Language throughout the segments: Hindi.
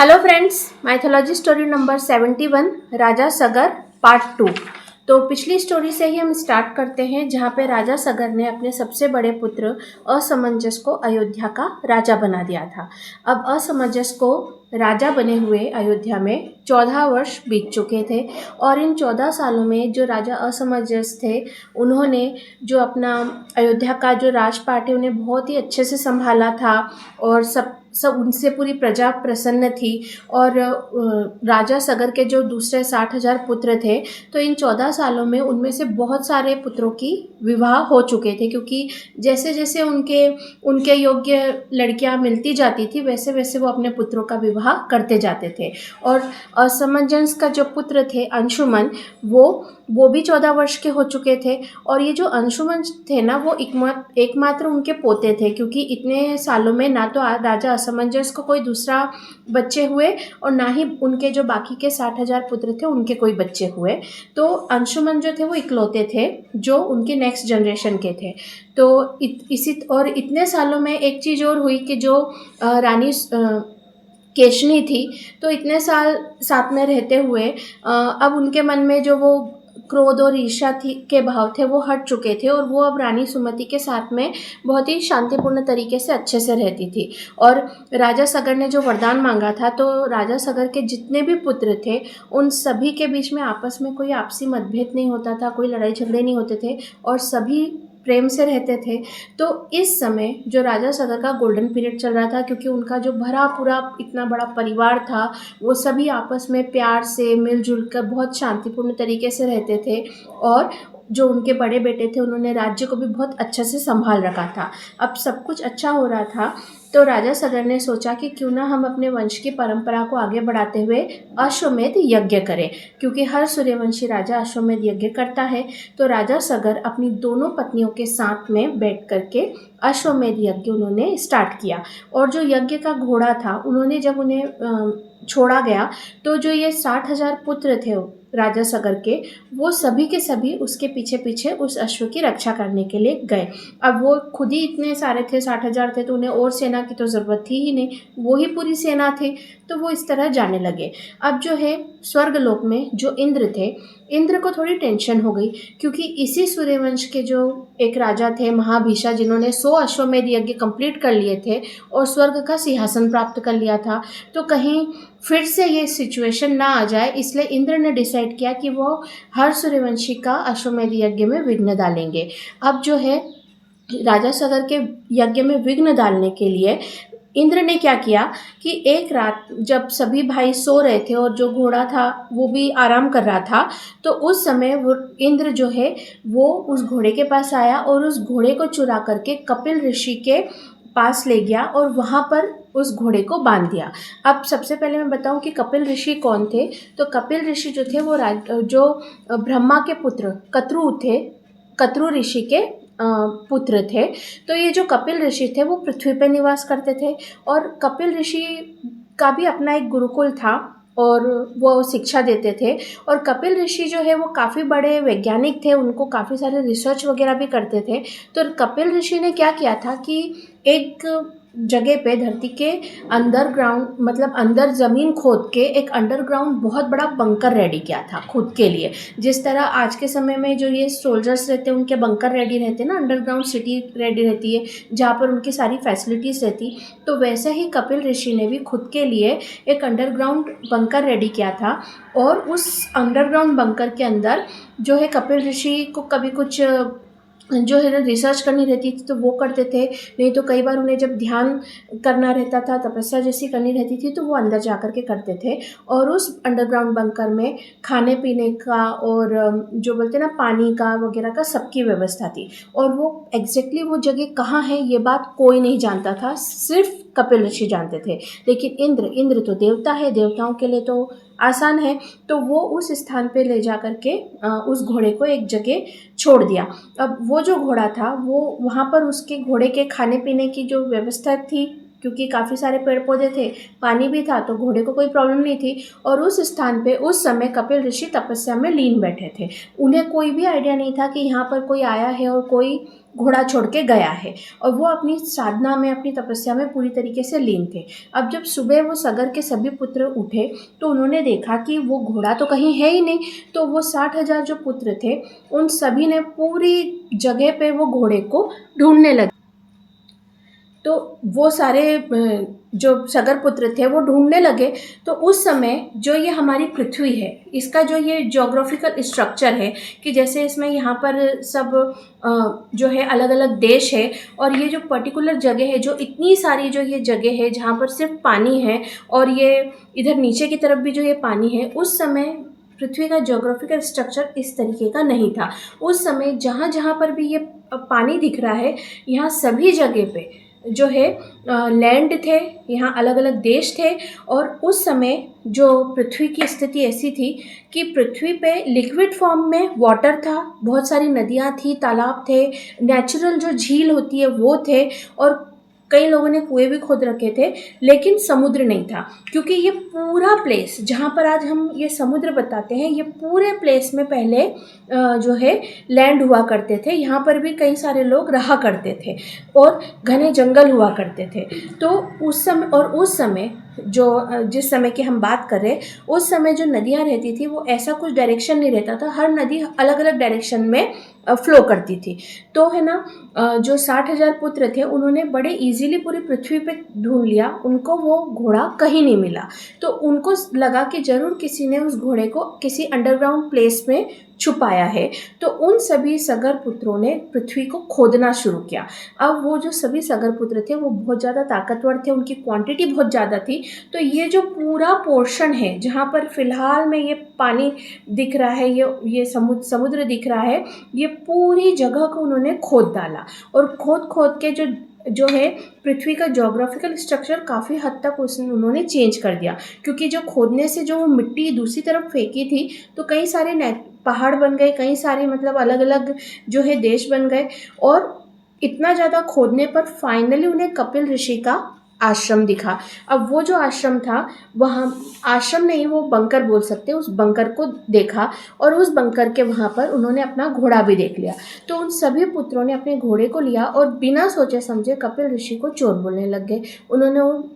Hello friends, mythology story number 71 राजा सगर पार्ट 2। तो पिछली स्टोरी से ही हम स्टार्ट करते हैं जहाँ पे राजा सगर ने अपने सबसे बड़े पुत्र असमंजस को अयोध्या का राजा बना दिया था। अब असमंजस को राजा बने हुए अयोध्या में 14 वर्ष बीत चुके थे और इन 14 सालों में जो राजा असमंजस थे उन्होंने जो अपना अयोध्या का जो राजपाट है उन्हें बहुत ही अच्छे से संभाला था और सब उनसे पूरी प्रजा प्रसन्न थी। और राजा सगर के जो दूसरे 60,000 पुत्र थे तो इन 14 सालों में उनमें से बहुत सारे पुत्रों की विवाह हो चुके थे, क्योंकि जैसे जैसे उनके योग्य लड़कियां मिलती जाती थी वैसे वैसे वो अपने पुत्रों का विवाह करते जाते थे। और असमंजस का जो पुत्र थे अंशुमन, वो भी 14 वर्ष के हो चुके थे। और ये जो अंशुमन थे ना, वो एकमात्र उनके पोते थे, क्योंकि इतने सालों में ना तो राजा असमंजस को कोई दूसरा बच्चे हुए और ना ही उनके जो बाकी के 60,000 पुत्र थे उनके कोई बच्चे हुए। तो अंशुमन जो थे वो इकलौते थे जो उनके नेक्स्ट जनरेशन के थे। तो इतने सालों में एक चीज़ और हुई कि जो रानी केशनी थी, तो इतने साल साथ में रहते हुए अब उनके मन में जो वो क्रोध और ईर्ष्या के भाव थे वो हट चुके थे और वो अब रानी सुमति के साथ में बहुत ही शांतिपूर्ण तरीके से अच्छे से रहती थी। और राजा सगर ने जो वरदान मांगा था, तो राजा सगर के जितने भी पुत्र थे उन सभी के बीच में आपस में कोई आपसी मतभेद नहीं होता था, कोई लड़ाई झगड़े नहीं होते थे और सभी प्रेम से रहते थे। तो इस समय जो राजा सगर का गोल्डन पीरियड चल रहा था, क्योंकि उनका जो भरा पूरा इतना बड़ा परिवार था वो सभी आपस में प्यार से मिलजुल कर बहुत शांतिपूर्ण तरीके से रहते थे। और जो उनके बड़े बेटे थे उन्होंने राज्य को भी बहुत अच्छे से संभाल रखा था। अब सब कुछ अच्छा हो रहा था तो राजा सगर ने सोचा कि क्यों ना हम अपने वंश की परंपरा को आगे बढ़ाते हुए अश्वमेध यज्ञ करें, क्योंकि हर सूर्यवंशी राजा अश्वमेध यज्ञ करता है। तो राजा सगर अपनी दोनों पत्नियों के साथ में बैठ करके अश्वमेध यज्ञ उन्होंने स्टार्ट किया। और जो यज्ञ का घोड़ा था उन्होंने जब उन्हें छोड़ा गया तो जो ये 60,000 पुत्र थे राजा सगर के, वो सभी के सभी उसके पीछे पीछे उस अश्व की रक्षा करने के लिए गए। अब वो खुद ही इतने सारे थे, 60,000 थे, तो उन्हें और सेना की तो ज़रूरत थी ही नहीं, वो ही पूरी सेना थे। तो वो इस तरह जाने लगे। अब जो है स्वर्गलोक में जो इंद्र थे, इंद्र को थोड़ी टेंशन हो गई, क्योंकि इसी सूर्यवंश के जो एक राजा थे महाभीषा, जिन्होंने 100 अश्वमेध यज्ञ कंप्लीट कर लिए थे और स्वर्ग का सिंहासन प्राप्त कर लिया था, तो कहीं फिर से ये सिचुएशन ना आ जाए, इसलिए इंद्र ने डिसाइड किया कि वो हर सूर्यवंशी का अश्वमेध यज्ञ में विघ्न डालेंगे। अब जो है राजा सगर के यज्ञ में विघ्न डालने के लिए इंद्र ने क्या किया कि एक रात जब सभी भाई सो रहे थे और जो घोड़ा था वो भी आराम कर रहा था, तो उस समय वो इंद्र जो है वो उस घोड़े के पास आया और उस घोड़े को चुरा करके कपिल ऋषि के पास ले गया और वहाँ पर उस घोड़े को बांध दिया। अब सबसे पहले मैं बताऊं कि कपिल ऋषि कौन थे। तो कपिल ऋषि जो थे वो जो ब्रह्मा के पुत्र कत्रु थे, कत्रु ऋषि के पुत्र थे। तो ये जो कपिल ऋषि थे वो पृथ्वी पर निवास करते थे और कपिल ऋषि का भी अपना एक गुरुकुल था और वो शिक्षा देते थे। और कपिल ऋषि जो है वो काफ़ी बड़े वैज्ञानिक थे, उनको काफ़ी सारे रिसर्च वगैरह भी करते थे। तो कपिल ऋषि ने क्या किया था कि एक जगह पे धरती के अंडरग्राउंड, मतलब अंदर ज़मीन खोद के एक अंडरग्राउंड बहुत बड़ा बंकर रेडी किया था खुद के लिए। जिस तरह आज के समय में जो ये सोल्जर्स रहते हैं उनके बंकर रेडी रहते हैं ना, अंडरग्राउंड सिटी रेडी रहती है जहाँ पर उनकी सारी फैसिलिटीज़ रहती, तो वैसे ही कपिल ऋषि ने भी खुद के लिए एक अंडरग्राउंड बंकर रेडी किया था। और उस अंडरग्राउंड बंकर के अंदर जो है कपिल ऋषि को कभी कुछ जो है ना रिसर्च करनी रहती थी तो वो करते थे, नहीं तो कई बार उन्हें जब ध्यान करना रहता था, तपस्या जैसी करनी रहती थी, तो वो अंदर जा कर के करते थे। और उस अंडरग्राउंड बंकर में खाने पीने का और जो बोलते हैं ना पानी का वगैरह का सबकी व्यवस्था थी। और वो एग्जैक्टली वो जगह कहाँ है ये बात कोई नहीं जानता था, सिर्फ कपिल ऋषि जानते थे। लेकिन इंद्र तो देवता है, देवताओं के लिए तो आसान है, तो वो उस स्थान पे ले जा कर के उस घोड़े को एक जगह छोड़ दिया। अब वो जो घोड़ा था वो वहाँ पर उसके घोड़े के खाने पीने की जो व्यवस्था थी क्योंकि काफ़ी सारे पेड़ पौधे थे, पानी भी था, तो घोड़े को कोई प्रॉब्लम नहीं थी। और उस स्थान पे उस समय कपिल ऋषि तपस्या में लीन बैठे थे। उन्हें कोई भी आइडिया नहीं था कि यहाँ पर कोई आया है और कोई घोड़ा छोड़ के गया है, और वो अपनी साधना में, अपनी तपस्या में पूरी तरीके से लीन थे। अब जब सुबह वो सगर के सभी पुत्र उठे तो उन्होंने देखा कि वो घोड़ा तो कहीं है ही नहीं। तो वो 60,000 जो पुत्र थे, उन सभी ने पूरी जगह पे वो घोड़े को ढूंढने लगे। तो वो सारे जो सगर पुत्र थे वो ढूंढने लगे। तो उस समय जो ये हमारी पृथ्वी है, इसका जो ये ज्योग्राफिकल स्ट्रक्चर है कि जैसे इसमें यहाँ पर सब जो है अलग अलग देश है, और ये जो पर्टिकुलर जगह है, जो इतनी सारी जो ये जगह है जहाँ पर सिर्फ पानी है, और ये इधर नीचे की तरफ भी जो ये पानी है, उस समय पृथ्वी का ज्योग्राफिकल स्ट्रक्चर इस तरीके का नहीं था। उस समय जहाँ जहाँ पर भी ये पानी दिख रहा है, यहाँ सभी जगह पे जो है लैंड थे, यहाँ अलग अलग देश थे। और उस समय जो पृथ्वी की स्थिति ऐसी थी कि पृथ्वी पे लिक्विड फॉर्म में वाटर था, बहुत सारी नदियाँ थी, तालाब थे, नेचुरल जो झील होती है वो थे, और कई लोगों ने कुएं भी खोद रखे थे, लेकिन समुद्र नहीं था। क्योंकि ये पूरा प्लेस जहाँ पर आज हम ये समुद्र बताते हैं, ये पूरे प्लेस में पहले जो है लैंड हुआ करते थे। यहाँ पर भी कई सारे लोग रहा करते थे, और घने जंगल हुआ करते थे। तो उस समय जो जिस समय की हम बात कर रहे हैं, उस समय जो नदियाँ रहती थी वो ऐसा कुछ डायरेक्शन नहीं रहता था, हर नदी अलग अलग डायरेक्शन में फ्लो करती थी। तो है ना, जो 60,000 पुत्र थे उन्होंने बड़े इजीली पूरी पृथ्वी पे ढूंढ लिया, उनको वो घोड़ा कहीं नहीं मिला। तो उनको लगा कि जरूर किसी ने उस घोड़े को किसी अंडरग्राउंड प्लेस में छुपाया है। तो उन सभी सगर पुत्रों ने पृथ्वी को खोदना शुरू किया। अब वो जो सभी सगर पुत्र थे वो बहुत ज़्यादा ताकतवर थे, उनकी क्वांटिटी बहुत ज़्यादा थी। तो ये जो पूरा पोर्शन है जहाँ पर फिलहाल में ये पानी दिख रहा है, ये समुद्र दिख रहा है, ये पूरी जगह को उन्होंने खोद डाला। और खोद खोद के जो है पृथ्वी का ज्योग्राफिकल स्ट्रक्चर काफ़ी हद तक उन्होंने चेंज कर दिया। क्योंकि जो खोदने से जो मिट्टी दूसरी तरफ फेंकी थी, तो कई सारे पहाड़ बन गए, कई सारे मतलब अलग अलग जो है देश बन गए। और इतना ज़्यादा खोदने पर फाइनली उन्हें कपिल ऋषि का आश्रम दिखा। अब वो जो आश्रम था, वहाँ आश्रम नहीं, वो बंकर बोल सकते, उस बंकर को देखा, और उस बंकर के वहाँ पर उन्होंने अपना घोड़ा भी देख लिया। तो उन सभी पुत्रों ने अपने घोड़े को लिया और बिना सोचे समझे कपिल ऋषि को चोर बोलने लग गए। उन्होंने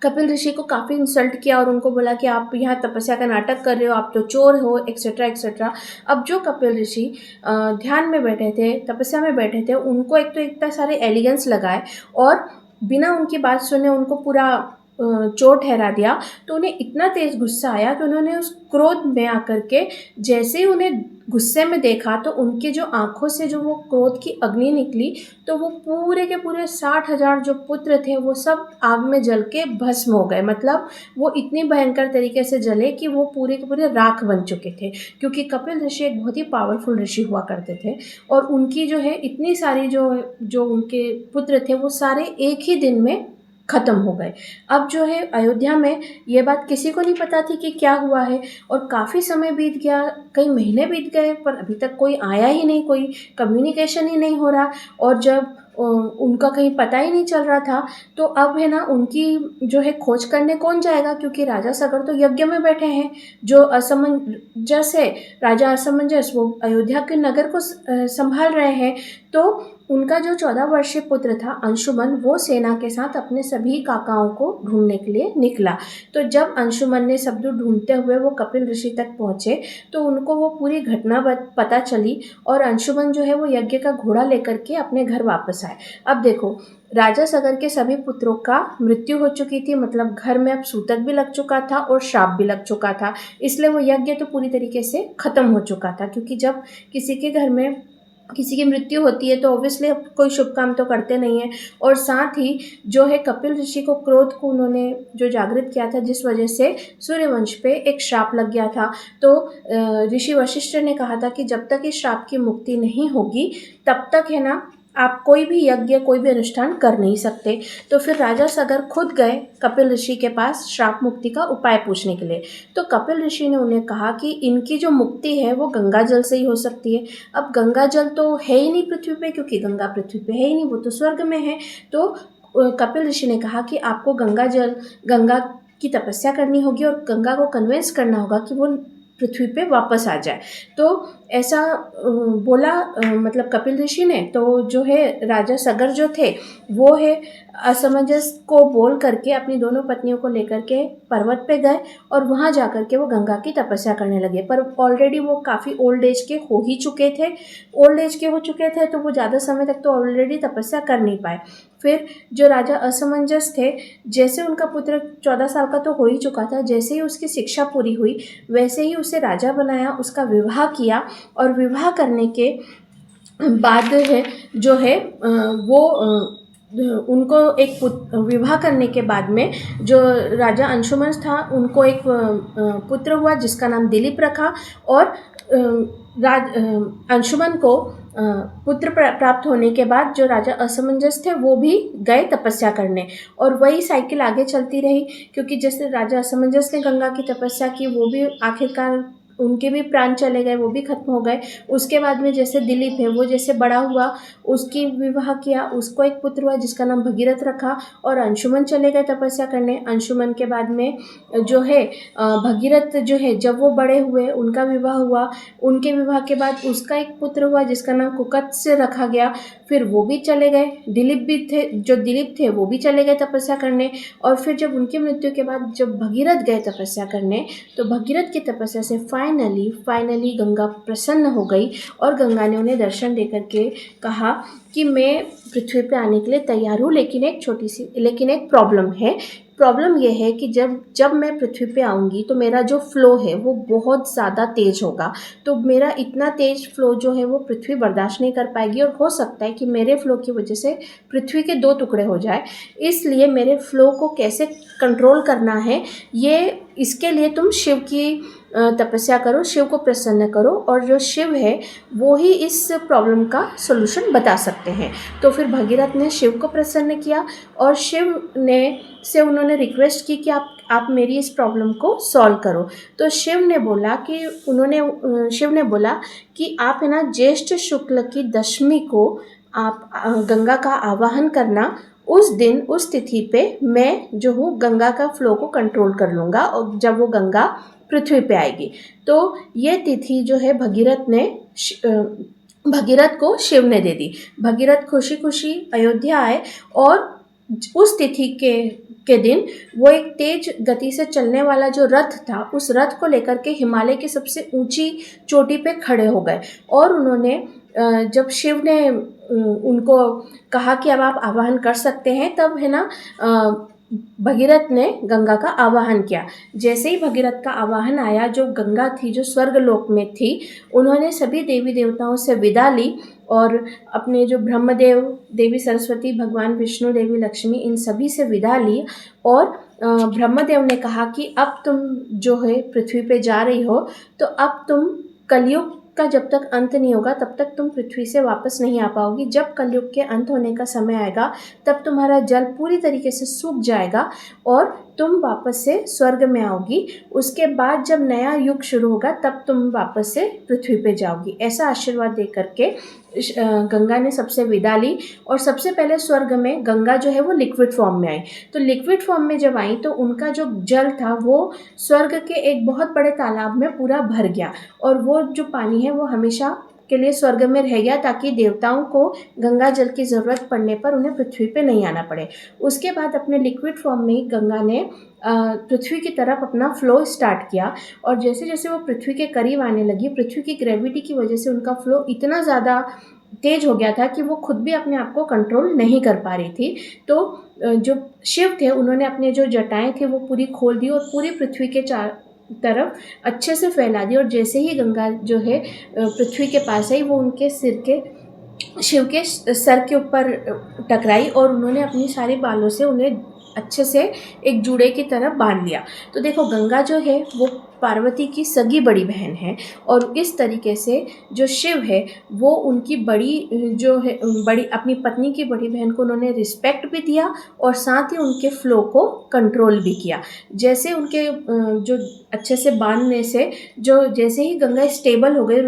कपिल ऋषि को काफ़ी इंसल्ट किया और उनको बोला कि आप यहाँ तपस्या का नाटक कर रहे हो, आप तो चोर हो, एक्सेट्रा एक्सेट्रा। अब जो कपिल ऋषि ध्यान में बैठे थे, तपस्या में बैठे थे, उनको एक तो इतना सारे एलिगेंस लगाए और बिना उनकी बात सुने उनको पूरा चोर ठहरा दिया। तो उन्हें इतना तेज़ गुस्सा आया कि उन्होंने उस क्रोध में आकर के जैसे ही उन्हें गुस्से में देखा, तो उनकी जो आँखों से जो वो क्रोध की अग्नि निकली, तो वो पूरे के पूरे 60,000 जो पुत्र थे वो सब आग में जल के भस्म हो गए। मतलब वो इतनी भयंकर तरीके से जले कि वो पूरे के पूरे राख बन चुके थे। क्योंकि कपिल ऋषि एक बहुत ही पावरफुल ऋषि हुआ करते थे, और उनकी जो है इतनी सारी जो उनके पुत्र थे वो सारे एक ही दिन में ख़त्म हो गए। अब जो है अयोध्या में ये बात किसी को नहीं पता थी कि क्या हुआ है, और काफ़ी समय बीत गया, कई महीने बीत गए, पर अभी तक कोई आया ही नहीं, कोई कम्युनिकेशन ही नहीं हो रहा। और जब उनका कहीं पता ही नहीं चल रहा था, तो अब है ना उनकी जो है खोज करने कौन जाएगा, क्योंकि राजा सगर तो यज्ञ में बैठे हैं। जो असमंजस है, राजा असमंजस, वो अयोध्या के नगर को संभाल रहे हैं। तो उनका जो 14 वर्षीय पुत्र था अंशुमन, वो सेना के साथ अपने सभी काकाओं को ढूंढने के लिए निकला। तो जब अंशुमन ने सब ढूंढते हुए वो कपिल ऋषि तक पहुँचे, तो उनको वो पूरी घटना पता चली, और अंशुमन जो है वो यज्ञ का घोड़ा लेकर के अपने घर वापस आए। अब देखो, राजा सगर के सभी पुत्रों का मृत्यु हो चुकी थी, मतलब घर में अब सूतक भी लग चुका था और श्राप भी लग चुका था, इसलिए वो यज्ञ तो पूरी तरीके से ख़त्म हो चुका था। क्योंकि जब किसी के घर में किसी की मृत्यु होती है तो ऑब्वियसली कोई शुभ काम तो करते नहीं है। और साथ ही जो है कपिल ऋषि को क्रोध को उन्होंने जो जागृत किया था, जिस वजह से सूर्यवंश पे एक श्राप लग गया था। तो ऋषि वशिष्ठ ने कहा था कि जब तक इस श्राप की मुक्ति नहीं होगी, तब तक है ना आप कोई भी यज्ञ, कोई भी अनुष्ठान कर नहीं सकते। तो फिर राजा सगर खुद गए कपिल ऋषि के पास श्राप मुक्ति का उपाय पूछने के लिए। तो कपिल ऋषि ने उन्हें कहा कि इनकी जो मुक्ति है वो गंगा जल से ही हो सकती है। अब गंगा जल तो है ही नहीं पृथ्वी पे, क्योंकि गंगा पृथ्वी पे है ही नहीं, वो तो स्वर्ग में है। तो कपिल ऋषि ने कहा कि आपको गंगा की तपस्या करनी होगी और गंगा को कन्विंस करना होगा कि वो पृथ्वी पे वापस आ जाए। तो ऐसा बोला मतलब कपिल ऋषि ने। तो जो है राजा सगर जो थे वो है असमंजस को बोल करके अपनी दोनों पत्नियों को लेकर के पर्वत पे गए और वहाँ जा कर के वो गंगा की तपस्या करने लगे। पर ऑलरेडी वो काफ़ी ओल्ड एज के हो ही चुके थे, तो वो ज़्यादा समय तक तो ऑलरेडी तपस्या कर नहीं पाए। फिर जो राजा असमंजस थे, जैसे उनका पुत्र 14 साल का तो हो ही चुका था, जैसे ही उसकी शिक्षा पूरी हुई वैसे ही उसे राजा बनाया, उसका विवाह किया और विवाह करने के बाद है जो है वो उनको एक विवाह करने के बाद में जो राजा अंशुमन था उनको एक पुत्र हुआ जिसका नाम दिलीप रखा। और अंशुमन को पुत्र प्राप्त होने के बाद जो राजा असमंजस थे वो भी गए तपस्या करने और वही साइकिल आगे चलती रही, क्योंकि जैसे राजा असमंजस ने गंगा की तपस्या की वो भी आखिरकार उनके भी प्राण चले गए, वो भी खत्म हो गए। उसके बाद में जैसे दिलीप है वो जैसे बड़ा हुआ, उसकी विवाह किया, उसको एक पुत्र हुआ जिसका नाम भगीरथ रखा और अंशुमन चले गए तपस्या करने। अंशुमन के बाद में जो है भगीरथ जो है जब वो बड़े हुए उनका विवाह हुआ, उनके विवाह के बाद उसका एक पुत्र हुआ जिसका नाम कुकत से रखा गया। फिर वो भी चले गए, दिलीप भी थे, जो दिलीप थे वो भी चले गए तपस्या करने। और फिर जब उनकी मृत्यु के बाद जब भगीरथ गए तपस्या करने तो भगीरथ की तपस्या से फाइनली गंगा प्रसन्न हो गई और गंगा ने उन्हें दर्शन देकर के कहा कि मैं पृथ्वी पे आने के लिए तैयार हूँ, लेकिन एक प्रॉब्लम है। प्रॉब्लम ये है कि जब मैं पृथ्वी पे आऊँगी तो मेरा जो फ्लो है वो बहुत ज़्यादा तेज़ होगा, तो मेरा इतना तेज़ फ्लो जो है वो पृथ्वी बर्दाश्त नहीं कर पाएगी और हो सकता है कि मेरे फ्लो की वजह से पृथ्वी के 2 टुकड़े हो जाए। इसलिए मेरे फ्लो को कैसे कंट्रोल करना है, इसके लिए तुम शिव की तपस्या करो, शिव को प्रसन्न करो और जो शिव है वो ही इस प्रॉब्लम का सॉल्यूशन बता सकते हैं। तो फिर भगीरथ ने शिव को प्रसन्न किया और उन्होंने रिक्वेस्ट की कि आप मेरी इस प्रॉब्लम को सॉल्व करो। तो शिव ने बोला कि आप है ना ज्येष्ठ शुक्ल की दशमी को आप गंगा का आवाहन करना, उस दिन उस तिथि पे मैं जो हूँ गंगा का फ्लो को कंट्रोल कर लूँगा और जब वो गंगा पृथ्वी पे आएगी। तो ये तिथि जो है भगीरथ को शिव ने दे दी। भगीरथ खुशी खुशी अयोध्या आए और उस तिथि के दिन वो एक तेज गति से चलने वाला जो रथ था उस रथ को लेकर के हिमालय की सबसे ऊंची चोटी पे खड़े हो गए। और उन्होंने जब शिव ने उनको कहा कि अब आप आवाहन कर सकते हैं, तब है ना भगीरथ ने गंगा का आवाहन किया। जैसे ही भगीरथ का आवाहन आया, जो गंगा थी जो स्वर्गलोक में थी, उन्होंने सभी देवी देवताओं से विदा ली और अपने जो ब्रह्मदेव, देवी सरस्वती, भगवान विष्णु, देवी लक्ष्मी, इन सभी से विदा ली। और ब्रह्मदेव ने कहा कि अब तुम जो है पृथ्वी पे जा रही हो, तो अब तुम कलयुग का जब तक अंत नहीं होगा तब तक तुम पृथ्वी से वापस नहीं आ पाओगी। जब कलयुग के अंत होने का समय आएगा तब तुम्हारा जल पूरी तरीके से सूख जाएगा और तुम वापस से स्वर्ग में आओगी। उसके बाद जब नया युग शुरू होगा तब तुम वापस से पृथ्वी पे जाओगी। ऐसा आशीर्वाद दे करके गंगा ने सबसे विदा ली। और सबसे पहले स्वर्ग में गंगा जो है वो लिक्विड फॉर्म में आई। तो लिक्विड फॉर्म में जब आई तो उनका जो जल था वो स्वर्ग के एक बहुत बड़े तालाब में पूरा भर गया और वो जो पानी है वो हमेशा के लिए स्वर्ग में रह गया, ताकि देवताओं को गंगा जल की ज़रूरत पड़ने पर उन्हें पृथ्वी पे नहीं आना पड़े। उसके बाद अपने लिक्विड फॉर्म में ही गंगा ने पृथ्वी की तरफ अपना फ्लो स्टार्ट किया और जैसे जैसे वो पृथ्वी के करीब आने लगी, पृथ्वी की ग्रेविटी की वजह से उनका फ्लो इतना ज़्यादा तेज हो गया था कि वो खुद भी अपने आप को कंट्रोल नहीं कर पा रही थी। तो जो शिव थे उन्होंने अपने जो जटाएं थे वो पूरी खोल दी और पूरी पृथ्वी के तरफ अच्छे से फैला दी। और जैसे ही गंगा जो है पृथ्वी के पास आई, वो उनके शिव के सर के ऊपर टकराई और उन्होंने अपनी सारी बालों से उन्हें अच्छे से एक जूड़े की तरह बांध लिया। तो देखो गंगा जो है वो पार्वती की सगी बड़ी बहन है और इस तरीके से जो शिव है वो उनकी अपनी पत्नी की बड़ी बहन को उन्होंने रिस्पेक्ट भी दिया और साथ ही उनके फ्लो को कंट्रोल भी किया। जैसे उनके जो अच्छे से बांधने से जैसे ही गंगा स्टेबल हो गई और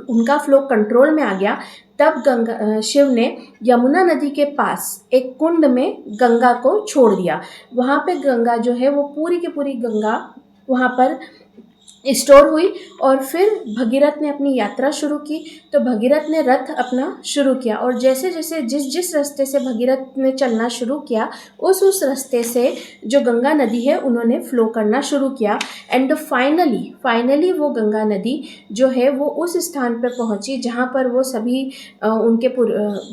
उनका फ्लो कंट्रोल में आ गया, तब शिव ने यमुना नदी के पास एक कुंड में गंगा को छोड़ दिया। वहाँ पे गंगा जो है वो पूरी की पूरी गंगा वहाँ पर स्टोर हुई। और फिर भगीरथ ने अपनी यात्रा शुरू की। तो भगीरथ ने रथ अपना शुरू किया और जैसे जैसे जिस रास्ते से भगीरथ ने चलना शुरू किया उस रास्ते से जो गंगा नदी है उन्होंने फ्लो करना शुरू किया। एंड फाइनली वो गंगा नदी जो है वो उस स्थान पर पहुंची जहां पर वो सभी उनके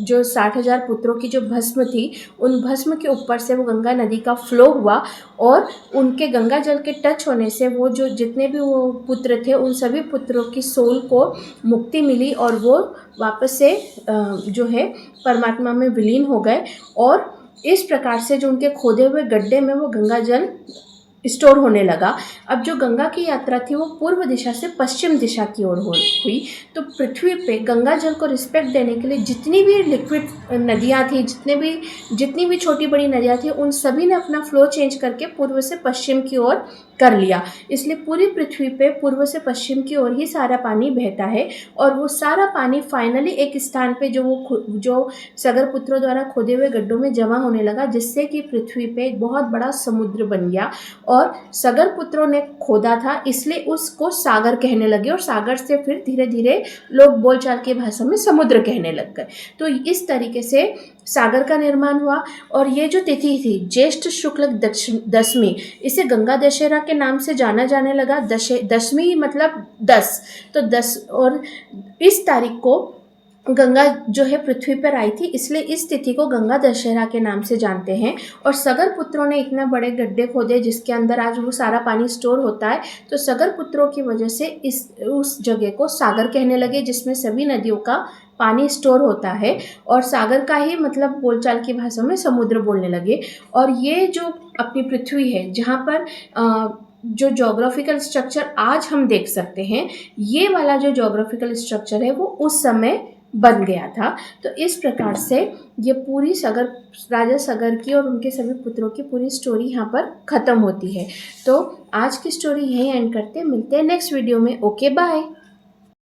जो 60,000 पुत्रों की जो भस्म थी उन भस्म के ऊपर से वो गंगा नदी का फ्लो हुआ। और उनके गंगा जल के टच होने से वो जो जितने भी वो पुत्र थे उन सभी पुत्रों की सोल को मुक्ति मिली और वो वापस से जो है परमात्मा में विलीन हो गए। और इस प्रकार से जो उनके खोदे हुए गड्ढे में वो गंगा जल स्टोर होने लगा। अब जो गंगा की यात्रा थी वो पूर्व दिशा से पश्चिम दिशा की ओर हुई। तो पृथ्वी पे गंगा जल को रिस्पेक्ट देने के लिए जितनी भी लिक्विड नदियाँ थी, जितनी भी छोटी बड़ी नदियाँ थी, उन सभी ने अपना फ्लो चेंज करके पूर्व से पश्चिम की ओर कर लिया। इसलिए पूरी पृथ्वी पे पूर्व से पश्चिम की ओर ही सारा पानी बहता है। और वो सारा पानी फाइनली एक स्थान पे जो सगर पुत्रों द्वारा खोदे हुए गड्ढों में जमा होने लगा, जिससे कि पृथ्वी पे एक बहुत बड़ा समुद्र बन गया। और सगर पुत्रों ने खोदा था इसलिए उसको सागर कहने लगे और सागर से फिर धीरे धीरे लोग बोलचाल की भाषा में समुद्र कहने लग गए। तो इस तरीके से सागर का निर्माण हुआ। और ये जो तिथि थी ज्येष्ठ शुक्ल दशमी, इसे गंगा दशहरा के नाम से जाना जाने लगा। दशमी मतलब 10, तो 10 और इस तारीख को गंगा जो है पृथ्वी पर आई थी, इसलिए इस तिथि को गंगा दशहरा के नाम से जानते हैं। और सगर पुत्रों ने इतने बड़े गड्ढे खोदे जिसके अंदर आज वो सारा पानी स्टोर होता है। तो सगर पुत्रों की वजह से उस जगह को सागर कहने लगे, जिसमें सभी नदियों का पानी स्टोर होता है। और सागर का ही मतलब बोलचाल की भाषा में समुद्र बोलने लगे। और ये जो अपनी पृथ्वी है जहाँ पर जो जोग्राफिकल स्ट्रक्चर आज हम देख सकते हैं, ये वाला जो जोग्राफिकल स्ट्रक्चर है वो उस समय बन गया था। तो इस प्रकार से ये पूरी राजा सगर की और उनके सभी पुत्रों की पूरी स्टोरी यहाँ पर ख़त्म होती है। तो आज की स्टोरी यहीं एंड करते हैं, मिलते हैं नेक्स्ट वीडियो में। Okay bye.